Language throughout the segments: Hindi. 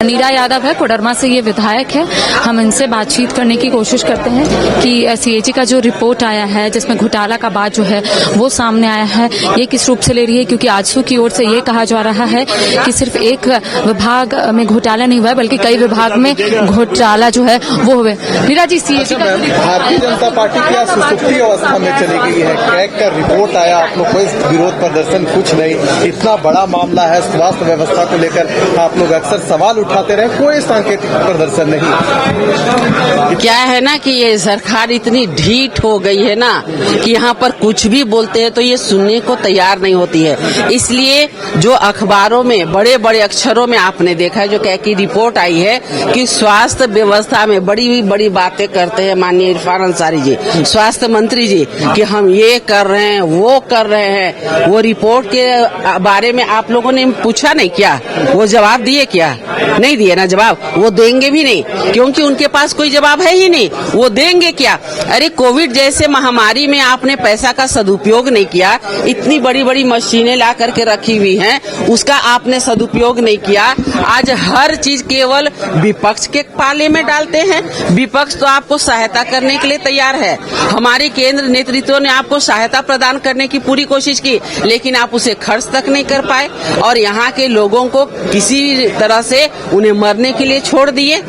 नीरा यादव है, कोडरमा से ये विधायक है। हम इनसे बातचीत करने की कोशिश करते हैं कि सीएजी का जो रिपोर्ट आया है जिसमें घोटाला का बात जो है वो सामने आया है, ये किस रूप से ले रही है, क्योंकि आजसू की ओर से ये कहा जा रहा है कि सिर्फ एक विभाग में घोटाला नहीं हुआ है बल्कि कई विभाग में घोटाला जो है वो हुए। नीरा जी, सीएजी का भारतीय जनता पार्टी क्या सुसुप्ति अवस्था में चली गई है? कैग का रिपोर्ट आया, आप लोग कोई विरोध प्रदर्शन कुछ नहीं, इतना बड़ा मामला है स्वास्थ्य व्यवस्था को लेकर आप लोग अक्सर सवाल उठाते रहे, कोई सांकेतिक प्रदर्शन नहीं। क्या है ना कि ये सरकार इतनी ढीठ हो गई है ना कि यहाँ पर कुछ भी बोलते हैं तो ये सुनने को तैयार नहीं होती है। इसलिए जो अखबारों में बड़े बड़े अक्षरों में आपने देखा है जो कैग की रिपोर्ट आई है कि स्वास्थ्य व्यवस्था में बड़ी बड़ी बातें करते हैं माननीय इरफान अंसारी जी, स्वास्थ्य मंत्री जी, कि हम ये कर रहे हैं वो कर रहे हैं। वो रिपोर्ट के बारे में आप लोगों ने पूछा नहीं क्या? वो जवाब दिए क्या? नहीं दिए ना जवाब। वो देंगे भी नहीं क्योंकि उनके पास कोई जवाब है ही नहीं। वो देंगे क्या? अरे कोविड जैसे महामारी में आपने पैसा का सदुपयोग नहीं किया, इतनी बड़ी बड़ी मशीनें ला करके रखी हुई हैं, उसका आपने सदुपयोग नहीं किया। आज हर चीज केवल विपक्ष के पाले में डालते हैं। विपक्ष तो आपको सहायता करने के लिए तैयार है, हमारी केंद्र नेतृत्व ने आपको सहायता प्रदान करने की पूरी कोशिश की, लेकिन आप उसे खर्च तक नहीं कर पाए और यहाँ के लोगों को किसी तरह से उन्हें मरने के लिए छोड़ दिए।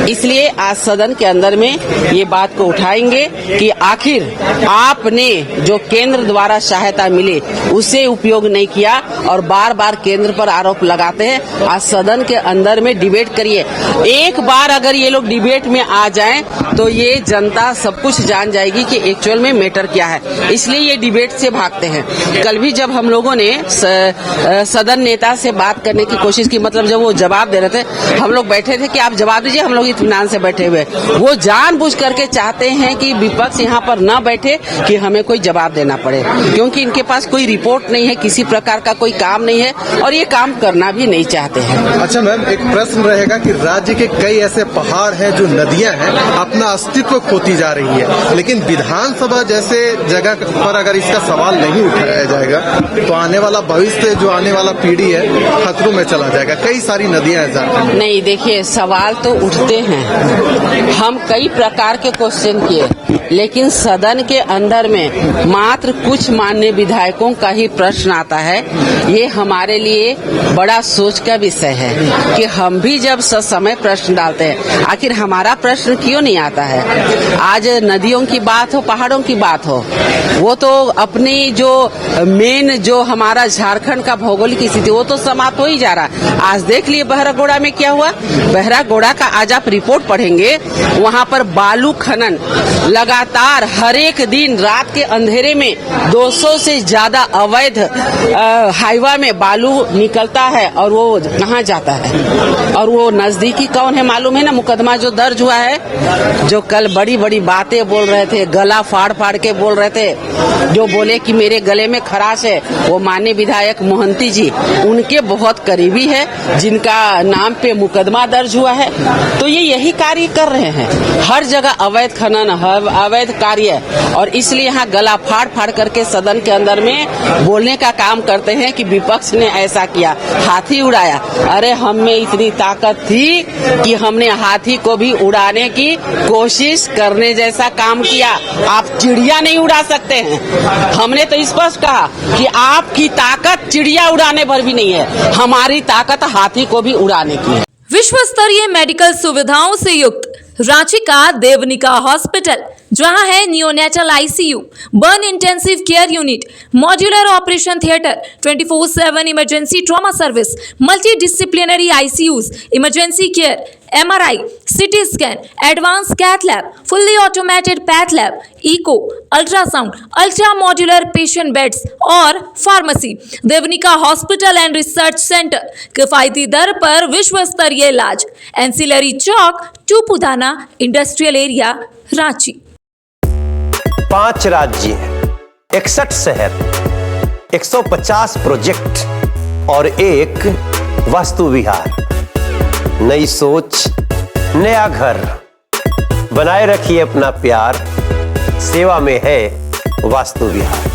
इसलिए आज सदन के अंदर में ये बात को उठाएंगे कि आखिर आपने जो केंद्र द्वारा सहायता मिले उसे उपयोग नहीं किया और बार बार केंद्र पर आरोप लगाते हैं। आज सदन के अंदर में डिबेट करिए। एक बार अगर ये लोग डिबेट में आ जाएं तो ये जनता सब कुछ जान जाएगी कि एक्चुअल में मैटर क्या है। इसलिए ये डिबेट से भागते हैं। कल भी जब हम लोगों ने सदन नेता से बात करने की कोशिश की, मतलब जब वो जवाब दे रहे थे, हम लोग बैठे थे कि आप जवाब दीजिए, हम लोग इत्मीनान से बैठे हुए। वो जानबूझ करके चाहते हैं कि विपक्ष यहाँ पर न बैठे कि हमें कोई जवाब देना पड़े, क्योंकि इनके पास कोई रिपोर्ट नहीं है, किसी प्रकार का कोई काम नहीं है और ये काम करना भी नहीं चाहते हैं। अच्छा मैम, एक प्रश्न रहेगा कि राज्य के कई ऐसे पहाड़ हैं जो नदियां हैं अपना अस्तित्व खोती जा रही है, लेकिन विधानसभा जैसे जगह पर अगर इसका सवाल नहीं उठाया जाएगा तो आने वाला भविष्य, जो आने वाला पीढ़ी है, खतरों में चला जाएगा। कई सारी नदियां हैं। नहीं, देखिए सवाल तो उठते हैं, हम कई प्रकार के क्वेश्चन किए, लेकिन सदन के अंदर में मात्र कुछ माननीय विधायकों का ही प्रश्न आता है। ये हमारे लिए बड़ा सोच का विषय है कि हम भी जब समय प्रश्न डालते हैं, आखिर हमारा प्रश्न क्यों नहीं आता है? आज नदियों की बात हो, पहाड़ों की बात हो, वो तो अपनी जो मेन जो हमारा झारखंड का भौगोलिक स्थिति वो तो समाप्त हो ही जा रहा। आज देख लिए बहरागोड़ा में क्या हुआ। बहरागोड़ा का आज आप रिपोर्ट पढ़ेंगे, वहाँ पर बालू खनन लगातार हर एक दिन रात के अंधेरे में 200 से ज्यादा अवैध हाईवा में बालू निकलता है और वो कहाँ जाता है? और वो नजदीकी कौन है मालूम है ना? मुकदमा जो दर्ज हुआ है, जो कल बड़ी बड़ी बातें बोल रहे थे, गला फाड़ फाड़ के बोल रहे थे, जो बोले कि मेरे गले में खराश है, वो माननीय विधायक मोहंती जी उनके बहुत करीबी है, जिनका नाम पे मुकदमा दर्ज हुआ है। तो ये यही कार्य कर रहे हैं, हर जगह अवैध खनन, अवैध कार्य, और इसलिए यहाँ गला फाड़ फाड़ करके सदन के अंदर में बोलने का काम करते हैं कि विपक्ष ने ऐसा किया, हाथी उड़ाया। अरे हम में इतनी ताकत थी कि हमने हाथी को भी उड़ाने की कोशिश करने जैसा काम किया। आप चिड़िया नहीं उड़ा सकते हैं। हमने तो स्पष्ट कहा कि आपकी ताकत चिड़िया उड़ाने भर भी नहीं है, हमारी ताकत हाथी को भी उड़ाने की है। विश्व स्तरीय मेडिकल सुविधाओं से युक्त रांची का देवनिका हॉस्पिटल, जहां है neonatal ICU, burn intensive care unit, modular operation theatre, 24/7 emergency trauma service, multi disciplinary ICUs, emergency care, MRI, CT scan, advance cath lab, fully automated path lab, echo, ultrasound, ultra modular patient beds और pharmacy. Devanika hospital and research centre, किफायती दर पर विश्व स्तरीय इलाज, ancillary Chowk, Tupudana industrial area, Ranchi. 5 राज्य, 61 शहर, 150 प्रोजेक्ट और एक वास्तु विहार। नई सोच, नया घर, बनाए रखिए अपना प्यार, सेवा में है वास्तु विहार।